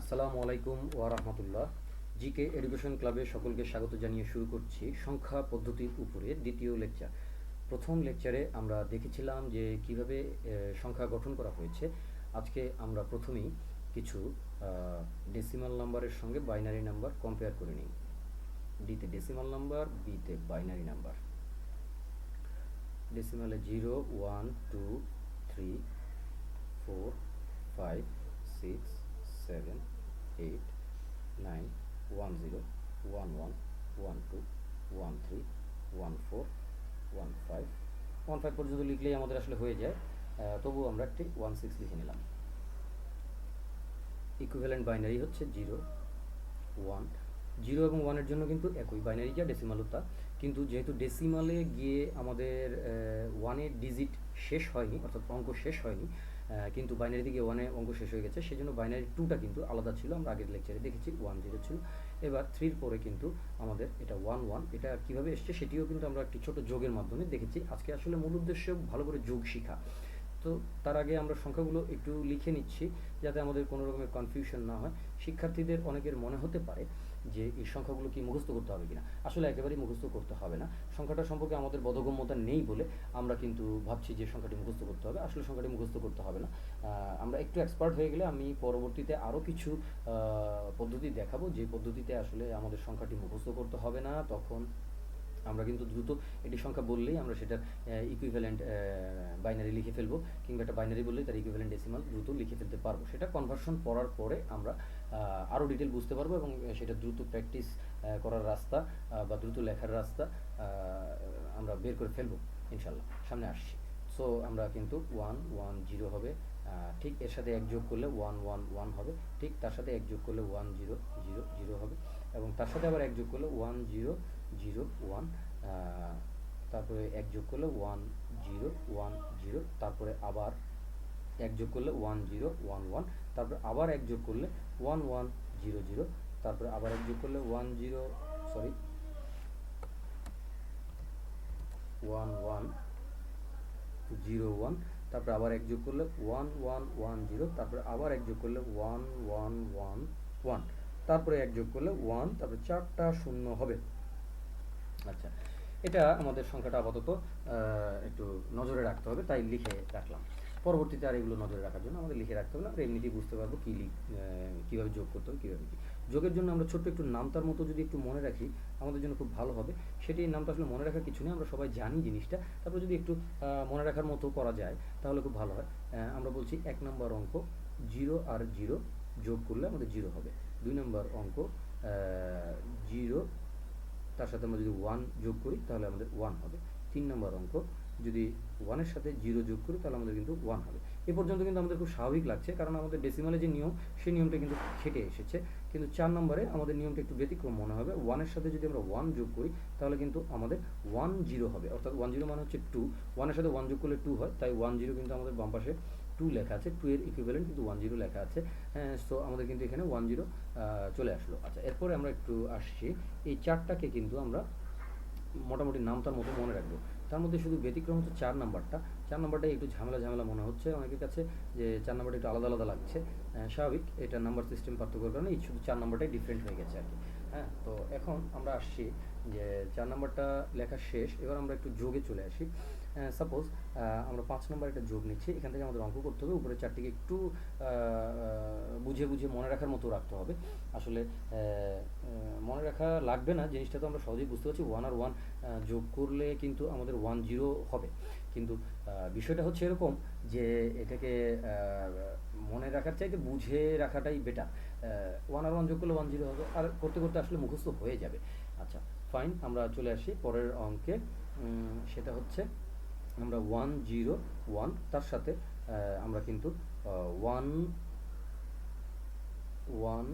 আসসালামু আলাইকুম ওয়া রাহমাতুল্লাহ। জিকে এডুকেশন ক্লাবে সকলকে স্বাগত জানিয়ে শুরু করছি সংখ্যা পদ্ধতির উপরে দ্বিতীয় লেকচার। প্রথম লেকচারে আমরা দেখেছিলাম যে কিভাবে সংখ্যা গঠন করা হয়েছে। আজকে আমরা প্রথমেই কিছু ডেসিমাল নাম্বারের সঙ্গে বাইনারি নাম্বার কম্পেয়ার করে নিই। ডিতে ডেসিমাল নাম্বার, বিতে বাইনারি নাম্বার। ডেসিমালে 0, 1, 2, 3, 4, 5, 6, 7, 8, 9, 1, 0, 1, 1, 1, 2, 1, 3, 1, 4, 1, 5, 1, 5 পর্যন্ত লিখলেই আমাদের আসলে হয়ে যায়। তবুও আমরা একটি 1, 6 লিখে নিলাম। ইকুইভ্যালেন্ট বাইনারি হচ্ছে 0, 1। 0 এবং 1-এর জন্য কিন্তু একই, বাইনারি যা ডেসিমালও তা। কিন্তু যেহেতু ডেসিমালে গিয়ে আমাদের 1-এর ডিজিট শেষ হয়নি, অর্থাৎ অঙ্ক শেষ হয়নি, কিন্তু বাইনারিতে গিয়ে 1-এ অঙ্ক শেষ হয়ে গেছে, সেই জন্য বাইনারি 2টা কিন্তু আলাদা ছিল। আমরা আগের লেকচারে দেখেছি 1, 0 ছিল। এবার 3-র পরে কিন্তু আমাদের এটা 1, 1। এটা কীভাবে এসছে সেটিও কিন্তু আমরা একটি ছোট যোগের মাধ্যমে দেখেছি। আজকে আসলে মূল উদ্দেশ্য ভালো করে যোগ শেখা। তো তার আগে আমরা সংখ্যাগুলো একটু লিখে নিচ্ছি যাতে আমাদের কোনো রকমের কনফিউশন না হয়। শিক্ষার্থীদের অনেকের মনে হতে পারে যে এই সংখ্যাগুলো কি মুখস্থ করতে হবে কিনা। আসলে একেবারেই মুখস্থ করতে হবে না। সংখ্যাটা সম্পর্কে আমাদের বোধগম্যতা নেই বলে আমরা কিন্তু ভাবছি যে সংখ্যাটি মুখস্থ করতে হবে। আসলে সংখ্যাটি মুখস্থ করতে হবে না। আমরা একটু এক্সপার্ট হয়ে গেলে আমি পরবর্তীতে আরও কিছু পদ্ধতি দেখাবো, যে পদ্ধতিতে আসলে আমাদের সংখ্যাটি মুখস্থ করতে হবে না। তখন আমরা কিন্তু দ্রুত একটি সংখ্যা বললেই আমরা সেটার ইকুইভ্যালেন্ট বাইনারি লিখে ফেলবো, কিংবা একটা বাইনারি বললেই তার ইকুইভ্যালেন্ট ডেসিমাল দ্রুত লিখে ফেলতে পারবো। সেটা কনভার্সন পড়ার পরে আমরা আরও ডিটেল বুঝতে পারবো এবং সেটা দ্রুত প্র্যাকটিস করার রাস্তা বা দ্রুত লেখার রাস্তা আমরা বের করে ফেলবো ইনশাল্লাহ। সামনে আসছি। সো আমরা কিন্তু 1, 1, 0 হবে। ঠিক এর সাথে এক যোগ করলে 1, 1, 1 হবে। ঠিক তার সাথে এক যোগ করলে 1, 0, 0, 0 হবে। এবং তার সাথে আবার এক যোগ করলে 1, 0, 0, 1। তারপরে এক যোগ করলে 1, 0, 1, 0। তারপরে আবার এক যোগ করলে 1, 0, 1, 1। তারপরে আবার এক যোগ করলে 1, 1, 0, 0। তারপরে আবার এক যোগ করলে 1, 0, 1, 0, 1। তারপরে আবার এক যোগ করলে 1, 1, 1, 0। তারপরে আবার এক যোগ করলে 1, 1, 1, 1। তারপরে এক যোগ করলে 1। তারপরে 4টা শূন্য হবে। আচ্ছা, এটা আমাদের সংখ্যাটা আপাতত একটু নজরে রাখতে হবে, তাই লিখে রাখলাম। পরবর্তীতে আর এগুলো নজরে রাখার জন্য আমাদের লিখে রাখতে হবে না, আমরা এমনিতেই বুঝতে পারবো কীভাবে যোগ করতে হবে, কীভাবে কী। যোগের জন্য আমরা ছোট্ট একটু নামতার মতো যদি একটু মনে রাখি আমাদের জন্য খুব ভালো হবে। সেটি নামটা আসলে মনে রাখার কিছু নেই, আমরা সবাই জানি জিনিসটা। তারপর যদি একটু মনে রাখার মতো করা যায় তাহলে খুব ভালো হয়। আমরা বলছি 1 নম্বর অঙ্ক 0 আর 0 যোগ করলে আমাদের 0 হবে। 2 নম্বর অঙ্ক 0, তার সাথে আমরা যদি 1 যোগ করি তাহলে আমাদের 1 হবে। 3 নম্বর অঙ্ক যদি 1-এর সাথে 0 যোগ করি তাহলে আমাদের কিন্তু 1 হবে। এ পর্যন্ত কিন্তু আমাদের খুব স্বাভাবিক লাগছে, কারণ আমাদের ডেসিমালে যে নিয়ম সেই নিয়মটা কিন্তু খেটে এসেছে। কিন্তু 4 নম্বরে আমাদের নিয়মটা একটু ব্যতিক্রম মনে হবে। 1-এর সাথে যদি আমরা 1 যোগ করি তাহলে কিন্তু আমাদের 1, 0 হবে, অর্থাৎ 1, 0 মানে হচ্ছে 2। 1-এর সাথে 1 যোগ করলে 2 হয়, তাই 1, 0 কিন্তু আমাদের বাম পাশে 2 লেখা আছে। 2 এর ইকুইভ্যালেন্ট কিন্তু 1, 0 লেখা আছে। হ্যাঁ, সো আমাদের কিন্তু এখানে 1, 0 চলে আসলো। আচ্ছা, এরপরে আমরা একটু আসছি, এই 4টাকে কিন্তু আমরা মোটামুটি নামতার মতো মনে রাখবো। তার মধ্যে শুধু ব্যতিক্রম হচ্ছে 4 নাম্বারটা। 4 নাম্বারটাই একটু ঝামেলা মনে হচ্ছে অনেকের কাছে, যে 4 নাম্বারটা একটু আলাদা লাগছে। স্বাভাবিক, এটা নাম্বার সিস্টেম পার্থক্যের কারণে এই শুধু 4 নাম্বারটাই ডিফারেন্ট হয়ে গেছে আর কি। হ্যাঁ, তো এখন আমরা আসছি যে 4 নাম্বারটা লেখা শেষ। এবার আমরা একটু যোগে চলে আসি। সাপোজ আমরা 5 নাম্বার একটা যোগ নিচ্ছি। এখান থেকে আমাদের অঙ্ক করতে হবে, উপরে 4টিকে একটু বুঝে মনে রাখার মতো রাখতে হবে। আসলে মনে রাখা লাগবে না, জিনিসটা তো আমরা সহজেই বুঝতে পারছি। 1 আর 1 যোগ করলে কিন্তু আমাদের 1, 0 হবে। কিন্তু বিষয়টা হচ্ছে এরকম যে এটাকে মনে রাখার চাইতে বুঝে রাখাটাই বেটার। 1 আর 1 যোগ করলে 1, 0 হবে, আর করতে আসলে মুখস্থ হয়ে যাবে। আচ্ছা, ফাইন, আমরা চলে আসি পরের অঙ্কে। সেটা হচ্ছে আমরা 1, 0, 1 তার সাথে আমরা কিন্তু 1, 1,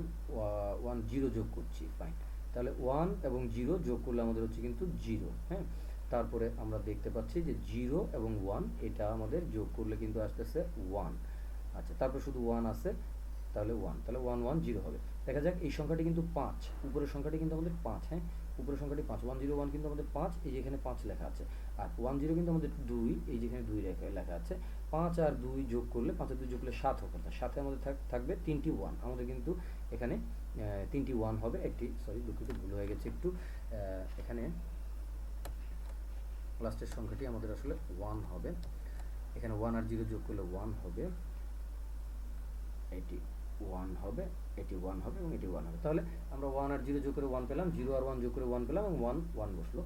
1, 0 যোগ করছি। ফাইন, তাহলে 1 এবং 0 যোগ করলে আমাদের হচ্ছে কিন্তু 0। হ্যাঁ, তারপরে আমরা দেখতে পাচ্ছি যে 0 এবং 1 এটা আমাদের যোগ করলে কিন্তু আসতেছে 1। আচ্ছা, তারপর শুধু 1 আছে, তাহলে 1, তাহলে 1, 1, 0 হবে। দেখা যাক, এই সংখ্যাটি কিন্তু 5, উপরের সংখ্যাটি কিন্তু আমাদের 5। হ্যাঁ, উপরের সংখ্যাটি 5, 1, 0, 1 কিন্তু আমাদের 5, এই যে এখানে 5 লেখা আছে। আর 10 কিন্তু আমাদের 2, এই যেখানে 2 লেখা আছে, 5 আর 2 যোগ করলে 5 আর 2 যোগ করলে 7 হবে, তার সাথে আমাদের থাকবে 3টি 1। আমাদের কিন্তু এখানে 3টি 1 হবে, একটি দুঃখিত ভুল হয়ে গেছে একটু, এখানে লাস্টের সংখ্যাটি আমাদের আসলে 1 হবে, এখানে 1 আর 0 যোগ করলে 1 হবে, এটি 1 হবে, এটি 1 হবে এবং এটি 1 হবে। তাহলে আমরা 1 আর 0 যোগ করে 1 পেলাম, 0 আর 1 যোগ করে 1 পেলাম এবং 1 বসলো।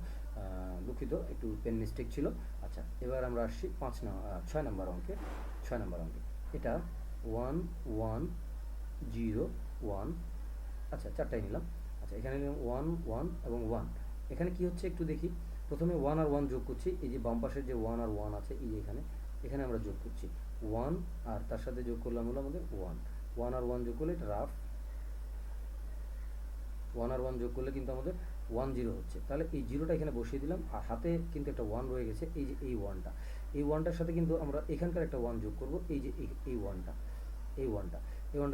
দুঃখিত একটু পেন মিস্টেক ছিল। আচ্ছা, এবার আমরা আসছি 6 নাম্বার অঙ্কে। এটা 1 1 0 1, আচ্ছা 4টাই নিলাম। আচ্ছা, এখানে নিলাম 1 1 এবং 1। এখানে কি হচ্ছে একটু দেখি। প্রথমে 1 আর 1 যোগ করছি, এই যে বাম পাশের যে 1 আর 1 আছে, এই যে এখানে আমরা যোগ করছি 1, আর তার সাথে যোগ করলাম হলো আমাদের 1 আর 1 যোগ করলে এটা রাফ 1 আর 1 যোগ করলে কিন্তু আমাদের 1 0 হচ্ছে। তাহলে এই 0টা এখানে বসিয়ে দিলাম, আর হাতে কিন্তু একটা 1 রয়ে গেছে, এই যে এই 1টার সাথে কিন্তু আমরা এখানকার একটা 1 যোগ করব, এই যে এই 1টা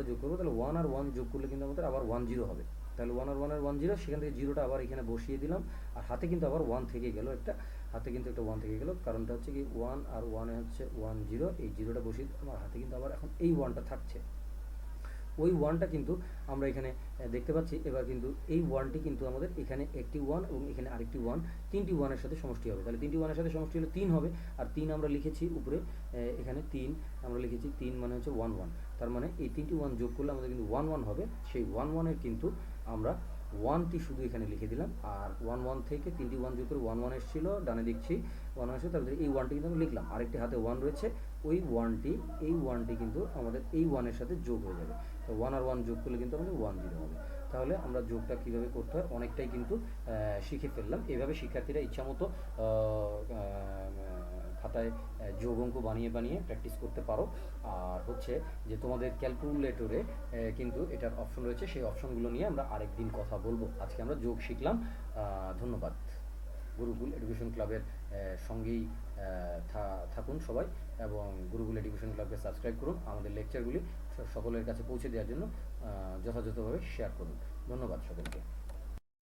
যোগ করবো। তাহলে 1 আর 1 যোগ করলে কিন্তু আমাদের আবার 1 0 হবে। তাহলে 1 আর 1 আর 1 0, সেখান থেকে 0টা আবার এখানে বসিয়ে দিলাম, আর হাতে কিন্তু আবার 1 থেকে গেল একটা, কারণটা হচ্ছে কি 1 আর 1 এ হচ্ছে 1 0, এই 0টা বসিয়ে আমার হাতে কিন্তু আবার এখন এই 1টা থাকছে। ওই 1টা কিন্তু আমরা এখানে দেখতে পাচ্ছি। এবার কিন্তু এই 1টি কিন্তু আমাদের এখানে একটি 1 এবং এখানে আরেকটি 1, 3টি 1 এর সাথে সমষ্টি হবে। তাহলে 3টি 1 এর সাথে সমষ্টি হলে 3 হবে, আর 3 আমরা লিখেছি উপরে, এখানে 3 আমরা লিখেছি, 3 মানে হচ্ছে 1 1। তার মানে এই 3টি 1 যোগ করলে আমাদের কিন্তু 1 1 হবে। সেই 1 1 এর কিন্তু আমরা 1টি শুধু এখানে লিখে দিলাম, আর 1 1 থেকে 3টি 1 যোগ করে 1 1 এসেছিল, ডানে দেখছি 1 1 এসেছিল, তারপরে এই 1টি কিন্তু আমি লিখলাম, আরেকটি হাতে 1 রয়েছে, ওই 1টি কিন্তু আমাদের এই 1 এর সাথে যোগ হয়ে যাবে। তো 1 আর 1 যোগ করলে কিন্তু আমাদের 1 0 হবে। তাহলে আমরা যোগটা কীভাবে করতে হয় অনেকটাই কিন্তু শিখে ফেললাম। এভাবে শিক্ষার্থীরা ইচ্ছামতো খাতায় যোগ অঙ্ক বানিয়ে প্র্যাকটিস করতে পারো। আর হচ্ছে যে তোমাদের ক্যালকুলেটরে কিন্তু এটার অপশন রয়েছে, সেই অপশনগুলো নিয়ে আমরা আরেকদিন কথা বলবো। আজকে আমরা যোগ শিখলাম। ধন্যবাদ। গুরুকুল এডুকেশন ক্লাবের সঙ্গেই থাকুন সবাই, এবং গুরুকুল এডুকেশন ক্লাবকে সাবস্ক্রাইব করুন। আমাদের লেকচারগুলি সকলের কাছে পৌঁছে দেওয়ার জন্য যথাযথভাবে শেয়ার করুন। ধন্যবাদ সকলকে।